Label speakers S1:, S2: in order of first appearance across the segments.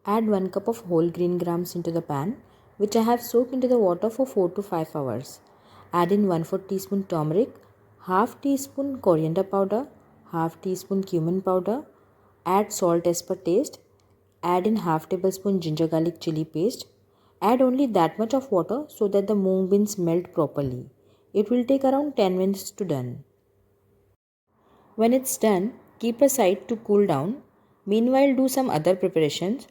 S1: Add 1 cup of whole green grams into the pan, which I have soaked into the water for 4 to 5 hours. Add in 1/4 teaspoon turmeric, half teaspoon coriander powder, half teaspoon cumin powder. Add salt as per taste. Add in half tablespoon ginger garlic chili paste. Add only that much of water so that the moong beans melt properly. It will take around 10 minutes to done. When it's done, keep aside to cool down. Meanwhile, do some other preparations.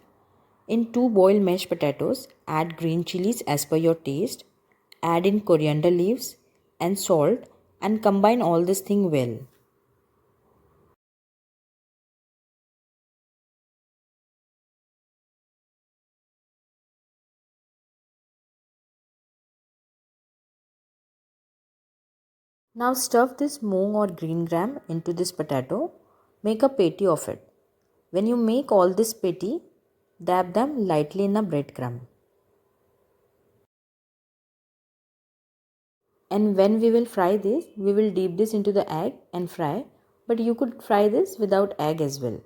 S1: In 2 boiled mashed potatoes, add green chilies as per your taste. Add in coriander leaves and salt and combine all this thing well. Now stuff this moong or green gram into this potato. Make a patty of it. When you make all this patty, dab them lightly in a breadcrumb. And when we will fry this, we will dip this into the egg and fry. But you could fry this without egg as well.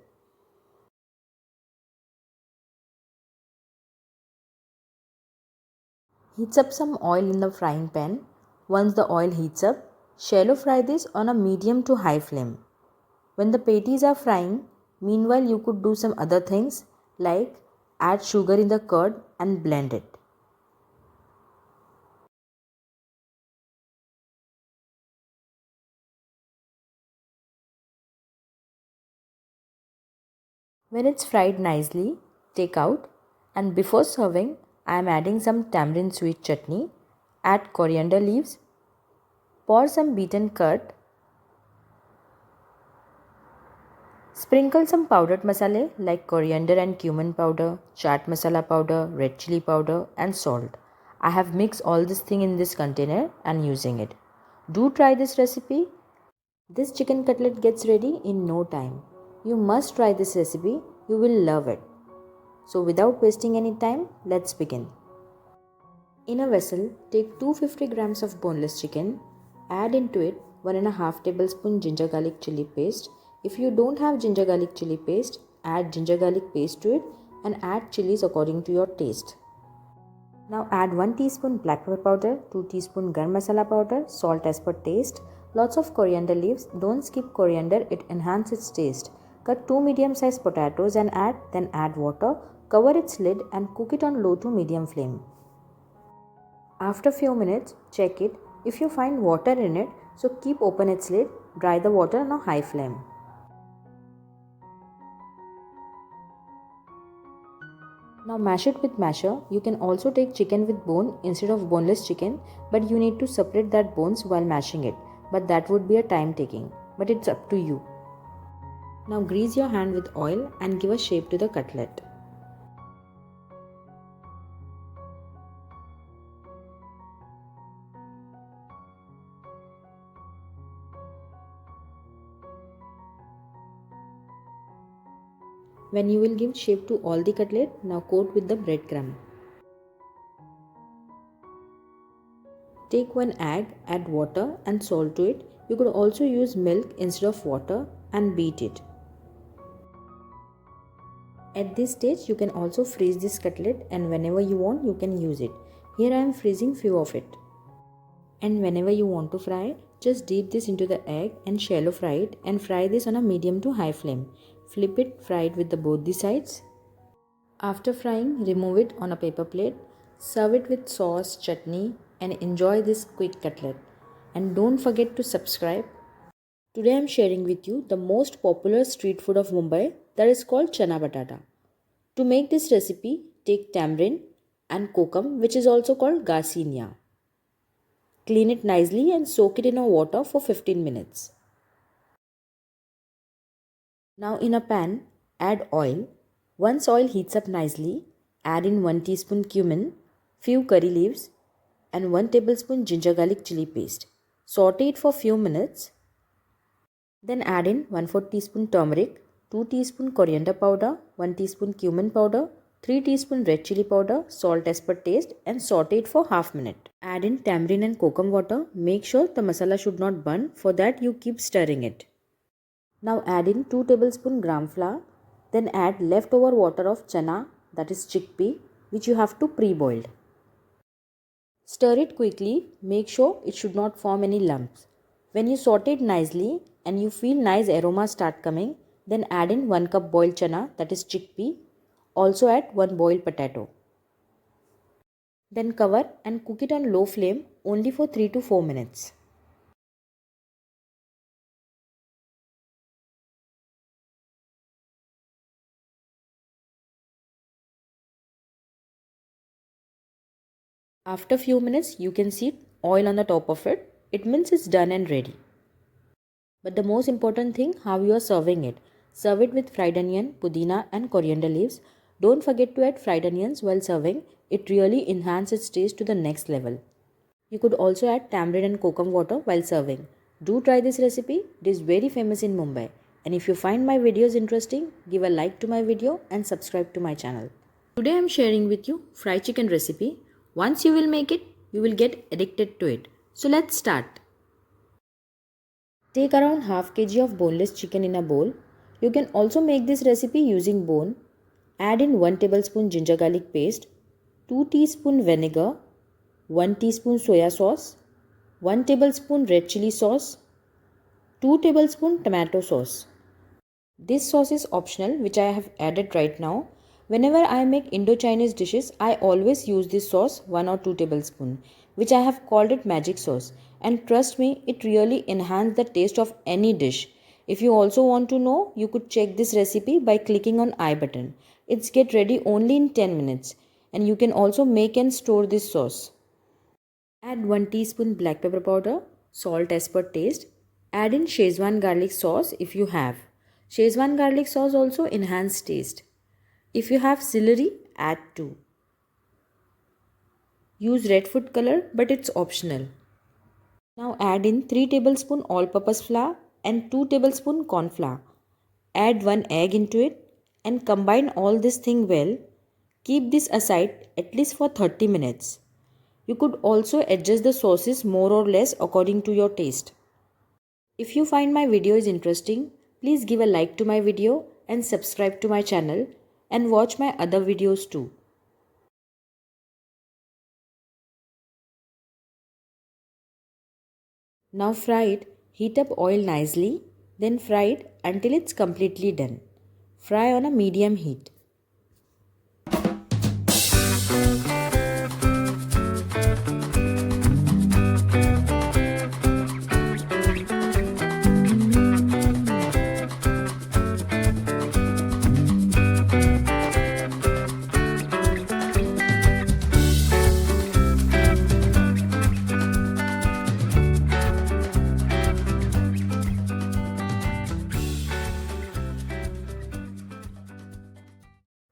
S1: Heats up some oil in the frying pan. Once the oil heats up, shallow fry this on a medium to high flame. When the patties are frying, meanwhile you could do some other things like add sugar in the curd and blend it. When it's fried nicely, take out, and before serving, I am adding some tamarind sweet chutney. Add coriander leaves, pour some beaten curd, sprinkle some powdered masala like coriander and cumin powder, chaat masala powder, red chili powder and salt. I have mixed all this thing in this container and using it. Do try this recipe. This chicken cutlet gets ready in no time. You must try this recipe. You will love it. So without wasting any time, let's begin. In a vessel, take 250 grams of boneless chicken. Add into it 1.5 tablespoon ginger garlic chili paste. If you don't have ginger garlic chili paste, add ginger garlic paste to it and add chilies according to your taste. Now add 1 teaspoon black pepper powder, 2 teaspoon garam masala powder, salt as per taste, lots of coriander leaves. Don't skip coriander, it enhances its taste. Cut 2 medium sized potatoes and then add water. Cover its lid and cook it on low to medium flame. After few minutes, check it. If you find water in it, so keep open its lid, dry the water on a high flame. Now mash it with masher. You can also take chicken with bone instead of boneless chicken, but you need to separate that bones while mashing it. But that would be a time taking, but it's up to you. Now grease your hand with oil and give a shape to the cutlet. When you will give shape to all the cutlet, now coat with the breadcrumb. Take one egg, add water and salt to it. You could also use milk instead of water and beat it. At this stage, you can also freeze this cutlet and whenever you want, you can use it. Here I am freezing few of it. And whenever you want to fry it, just dip this into the egg and shallow fry it and fry this on a medium to high flame. Flip it, fry it with both the sides. After frying, remove it on a paper plate. Serve it with sauce, chutney and enjoy this quick cutlet. And don't forget to subscribe. Today I am sharing with you the most popular street food of Mumbai, that is called chana batata. To make this recipe, take tamarind and kokum, which is also called garcinia. Clean it nicely and soak it in a water for 15 minutes. Now in a pan, add oil. Once oil heats up nicely, add in 1 teaspoon cumin, few curry leaves and 1 tablespoon ginger garlic chili paste. Saute it for few minutes. Then add in 1/4 teaspoon turmeric, 2 teaspoon coriander powder, 1 teaspoon cumin powder, 3 teaspoon red chili powder, salt as per taste and saute it for half minute. Add in tamarind and kokum water. Make sure the masala should not burn. For that you keep stirring it. Now add in 2 tablespoon gram flour. Then add leftover water of chana, that is chickpea, which you have to pre-boil. Stir it quickly, make sure it should not form any lumps. When you saute it nicely and you feel nice aroma start coming, then add in 1 cup boiled chana, that is chickpea. Also add 1 boiled potato. Then cover and cook it on low flame only for 3 to 4 minutes. After few minutes, you can see oil on the top of it. It means it's done and ready. But the most important thing, how you are serving it. Serve it with fried onion, pudina and coriander leaves. Don't forget to add fried onions while serving. It really enhances its taste to the next level. You could also add tamarind and kokum water while serving. Do try this recipe. It is very famous in Mumbai. And if you find my videos interesting, give a like to my video and subscribe to my channel. Today I am sharing with you fried chicken recipe. Once you will make it, you will get addicted to it. So let's start. Take around half kg of boneless chicken in a bowl. You can also make this recipe using bone. Add in 1 tablespoon ginger garlic paste, 2 teaspoon vinegar, 1 teaspoon soya sauce, 1 tablespoon red chili sauce, 2 tablespoon tomato sauce. This sauce is optional, which I have added right now. Whenever I make Indo-Chinese dishes, I always use this sauce 1 or 2 tablespoon, which I have called it magic sauce. And trust me, it really enhances the taste of any dish. If you also want to know, you could check this recipe by clicking on I button. It's get ready only in 10 minutes. And you can also make and store this sauce. Add 1 teaspoon black pepper powder, salt as per taste. Add in Szechuan garlic sauce if you have. Szechuan garlic sauce also enhances taste. If you have celery, add 2. Use red food color, but it's optional. Now add in 3 tablespoon all-purpose flour and 2 tablespoon corn flour. Add 1 egg into it and combine all this thing well. Keep this aside at least for 30 minutes. You could also adjust the sauces more or less according to your taste. If you find my video is interesting, please give a like to my video and subscribe to my channel and watch my other videos too. Now fry it, heat up oil nicely, then fry it until it's completely done. Fry on a medium heat.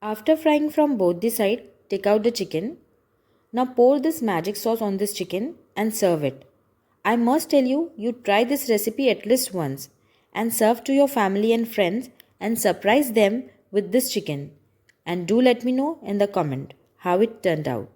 S1: After frying from both the sides, take out the chicken. Now pour this magic sauce on this chicken and serve it. I must tell you, you try this recipe at least once and serve to your family and friends and surprise them with this chicken. And do let me know in the comment how it turned out.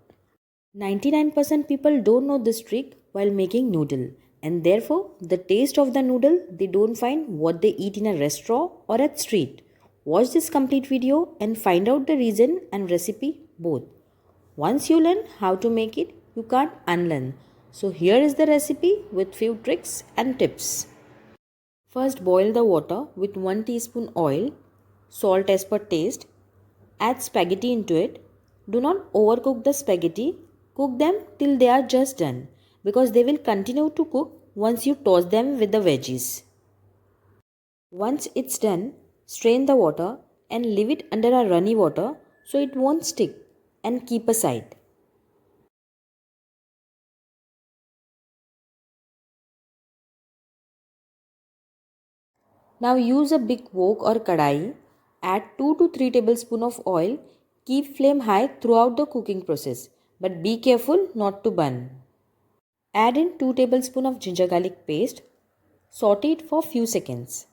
S1: 99% people don't know this trick while making noodle, and therefore the taste of the noodle they don't find what they eat in a restaurant or at street. Watch this complete video and find out the reason and recipe both. Once you learn how to make it, you can't unlearn. So here is the recipe with few tricks and tips. First boil the water with 1 teaspoon oil, salt as per taste. Add spaghetti into it. Do not overcook the spaghetti. Cook them till they are just done because they will continue to cook once you toss them with the veggies. Once it's done, strain the water and leave it under a runny water so it won't stick and keep aside. Now use a big wok or kadai. Add 2 to 3 tablespoons of oil. Keep flame high throughout the cooking process, but be careful not to burn. Add in 2 tablespoons of ginger garlic paste. Saute it for few seconds.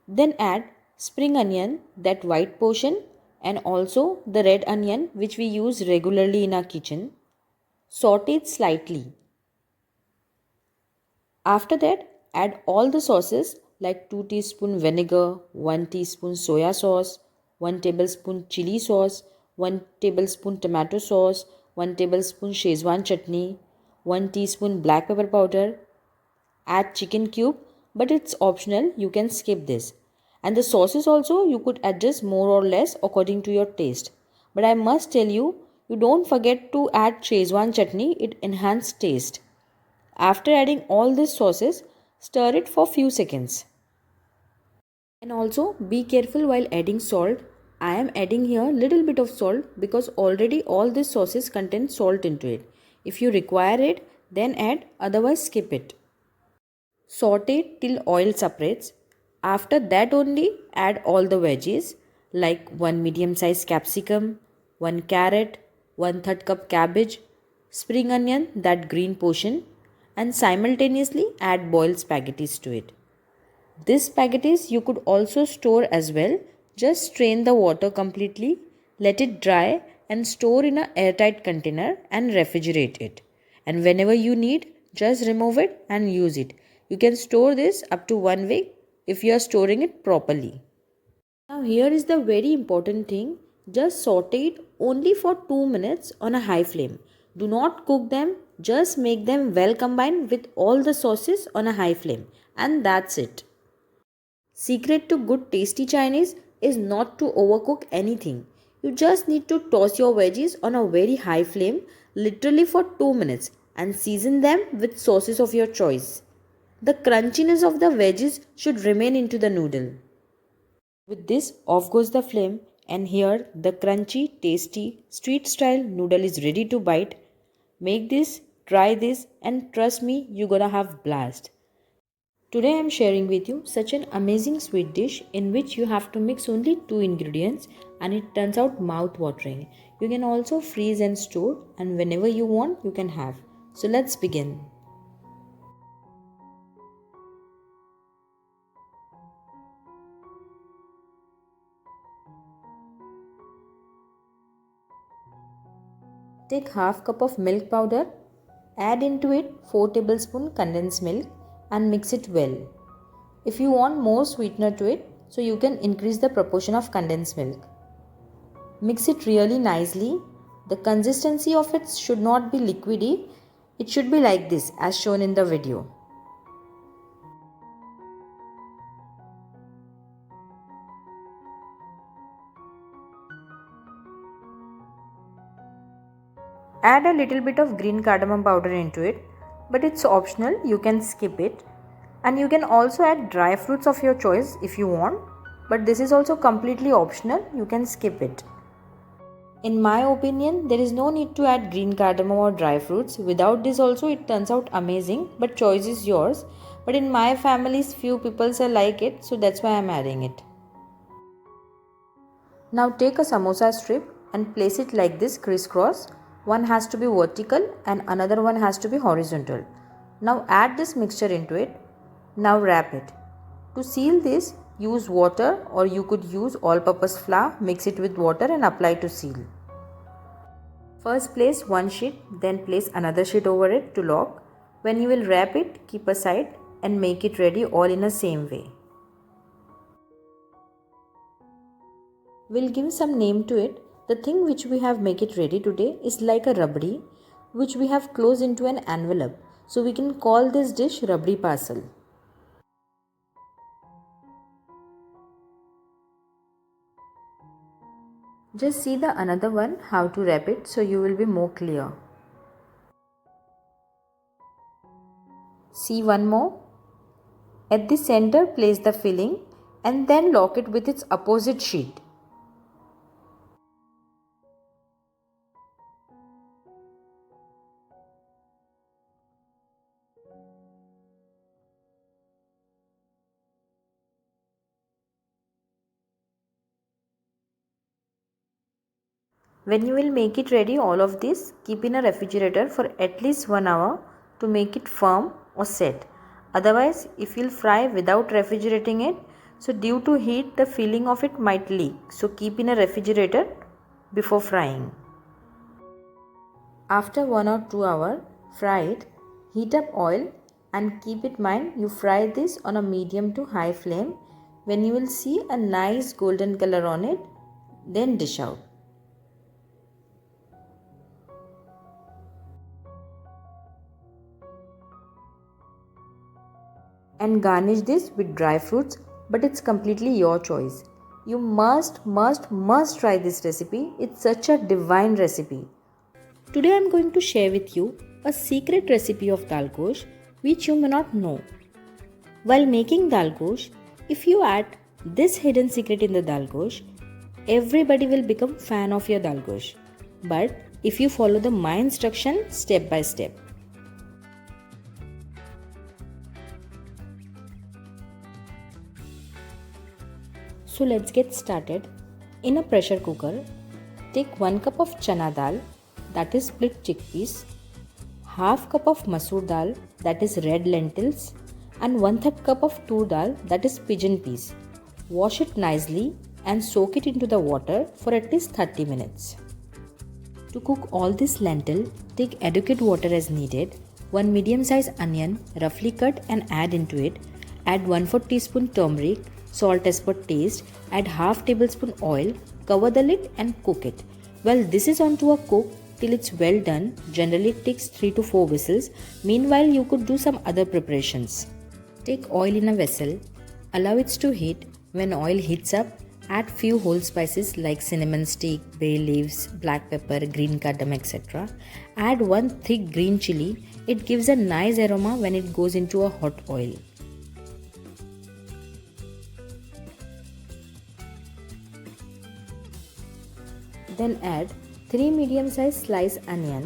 S1: Then add spring onion, that white portion, and also the red onion which we use regularly in our kitchen. Saute it slightly. After that, add all the sauces like 2 teaspoon vinegar, 1 teaspoon soya sauce, 1 tablespoon chili sauce, 1 tablespoon tomato sauce, 1 tablespoon Szechuan chutney, 1 teaspoon black pepper powder. Add chicken cube, but it's optional, you can skip this. And the sauces also you could adjust more or less according to your taste. But I must tell you, you don't forget to add Szechuan chutney, it enhances taste. After adding all these sauces, stir it for few seconds. And also be careful while adding salt. I am adding here little bit of salt because already all these sauces contain salt into it. If you require it, then add, otherwise skip it. Saute till oil separates. After that only add all the veggies like 1 medium sized capsicum, 1 carrot, 1/3 cup cabbage, spring onion, that green portion, and simultaneously add boiled spaghettis to it. This spaghettis you could also store as well. Just strain the water completely, let it dry and store in an airtight container and refrigerate it. And whenever you need, just remove it and use it. You can store this up to 1 week if you are storing it properly. Now here is the very important thing. Just saute it only for 2 minutes on a high flame. Do not cook them, just make them well combined with all the sauces on a high flame. And that's it. Secret to good tasty Chinese is not to overcook anything. You just need to toss your veggies on a very high flame literally for 2 minutes and season them with sauces of your choice. The crunchiness of the veggies should remain into the noodle. With this, off goes the flame, and here the crunchy, tasty, street style noodle is ready to bite. Make this, try this, and trust me, you're gonna have blast. Today I am sharing with you such an amazing sweet dish in which you have to mix only 2 ingredients and it turns out mouth watering. You can also freeze and store, and whenever you want you can have. So let's begin. Take half cup of milk powder, add into it 4 tablespoon condensed milk and mix it well. If you want more sweetener to it, so you can increase the proportion of condensed milk. Mix it really nicely. The consistency of it should not be liquidy. It should be like this as shown in the video. Add a little bit of green cardamom powder into it, but it's optional, you can skip it. And you can also add dry fruits of your choice if you want, but this is also completely optional, you can skip it. In my opinion, there is no need to add green cardamom or dry fruits. Without this also it turns out amazing, but choice is yours. But in my family's few people like it, so that's why I am adding it. Now take a samosa strip and place it like this crisscross. One has to be vertical and another one has to be horizontal. Now add this mixture into it. Now wrap it. To seal this, use water or you could use all-purpose flour, mix it with water and apply to seal. First place one sheet, then place another sheet over it to lock. When you will wrap it, keep aside and make it ready all in the same way. We'll give some name to it. The thing which we have make it ready today is like a rabdi, which we have closed into an envelope. So we can call this dish rabdi parcel. Just see the another one how to wrap it so you will be more clear. See one more. At the center place the filling and then lock it with its opposite sheet. When you will make it ready, all of this, keep in a refrigerator for at least 1 hour to make it firm or set. Otherwise, if you'll fry without refrigerating it, so due to heat, the filling of it might leak. So keep in a refrigerator before frying. After 1 or 2 hours, fry it, heat up oil and keep in mind you fry this on a medium to high flame. When you will see a nice golden color on it, Then dish out. And garnish this with dry fruits, but it's completely your choice. You must try this recipe. It's such a divine recipe. Today I'm going to share with you a secret recipe of dal gosh which you may not know. While making dal gosh, if you add this hidden secret in the dal gosh, everybody will become fan of your dal gosh. But if you follow my instruction step by step. So let's get started. In a pressure cooker, take 1 cup of chana dal, that is split chickpeas, half cup of masoor dal, that is red lentils, and 1/3 cup of tur dal, that is pigeon peas. Wash it nicely and soak it into the water for at least 30 minutes. To cook all this lentil, take adequate water as needed. 1 medium-sized onion, roughly cut and add into it. Add 1/4 teaspoon turmeric, salt as per taste. Add half tablespoon oil. Cover the lid and cook it. Well, this is on to a cook till it's well done. Generally it takes 3 to 4 whistles. Meanwhile, you could do some other preparations. Take oil in a vessel. Allow it to heat. When oil heats up, add few whole spices like cinnamon stick, bay leaves, black pepper, green cardamom, etc. Add 1 thick green chili. It gives a nice aroma when it goes into a hot oil. Then add 3 medium-sized sliced onion.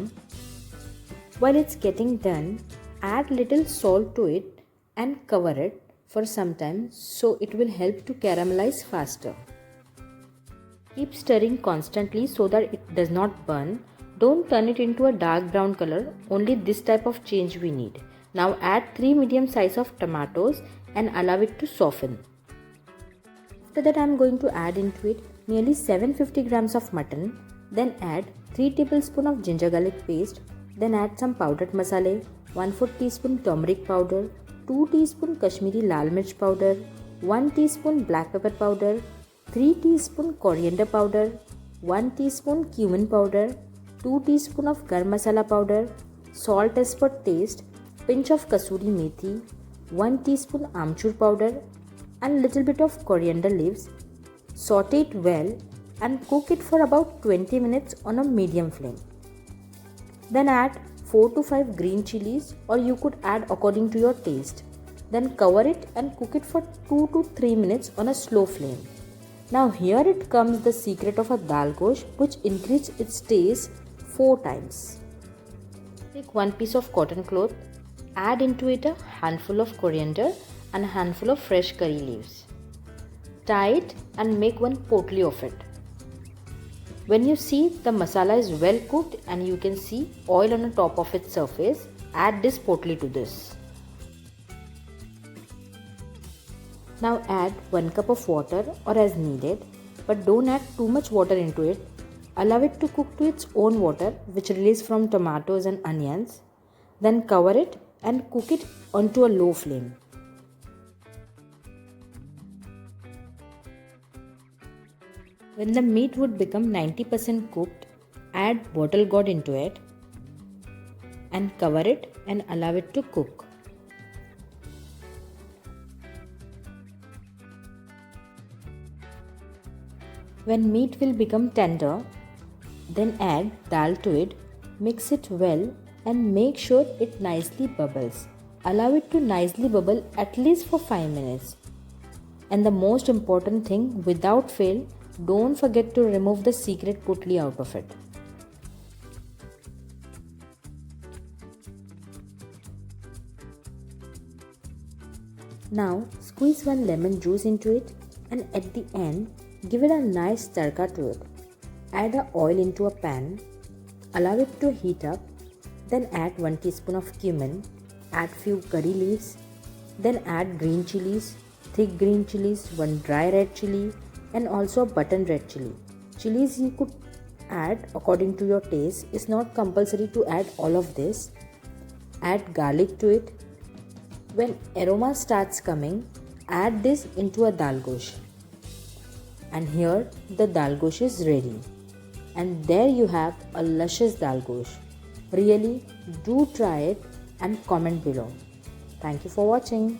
S1: While it's getting done, add little salt to it and cover it for some time so it will help to caramelize faster. Keep stirring constantly so that it does not burn. Don't turn it into a dark brown color, only this type of change we need. Now add 3 medium size of tomatoes and allow it to soften. After that I am going to add into it nearly 750 grams of mutton. Then add 3 tablespoons of ginger garlic paste. Then add some powdered masala, 1/4 teaspoon turmeric powder, 2 teaspoon Kashmiri lal mirch powder, 1 teaspoon black pepper powder, 3 teaspoon coriander powder, 1 teaspoon cumin powder, 2 teaspoon of garam masala powder, salt as per taste, pinch of kasuri methi, 1 teaspoon amchur powder and little bit of coriander leaves. Saute it well and cook it for about 20 minutes on a medium flame. Then add 4 to 5 green chilies, or you could add according to your taste. Then cover it and cook it for 2 to 3 minutes on a slow flame. Now here it comes the secret of a dal gosh which increases its taste 4 times. Take 1 piece of cotton cloth, add into it a handful of coriander and a handful of fresh curry leaves. Tie it and make one potli of it. When you see the masala is well cooked and you can see oil on the top of its surface, add this potli to this. Now add 1 cup of water or as needed, but don't add too much water into it. Allow it to cook to its own water which release from tomatoes and onions. Then cover it and cook it onto a low flame. When the meat would become 90% cooked, add bottle gourd into it and cover it and allow it to cook. When meat will become tender, then add dal to it, mix it well and make sure it nicely bubbles. Allow it to nicely bubble at least for 5 minutes. And the most important thing, without fail, don't forget to remove the secret potli out of it. Now squeeze 1 lemon juice into it and at the end give it a nice tadka to it. Add a oil into a pan, allow it to heat up, then add 1 teaspoon of cumin, add few curry leaves, then add green chilies, thick green chilies, 1 dry red chili and also a button red chili. Chilies you could add according to your taste. It's not compulsory to add all of this. Add garlic to it. When aroma starts coming, add this into a dal gosh. And here the dal gosh is ready. And there you have a luscious dal gosh. Really, do try it and comment below. Thank you for watching.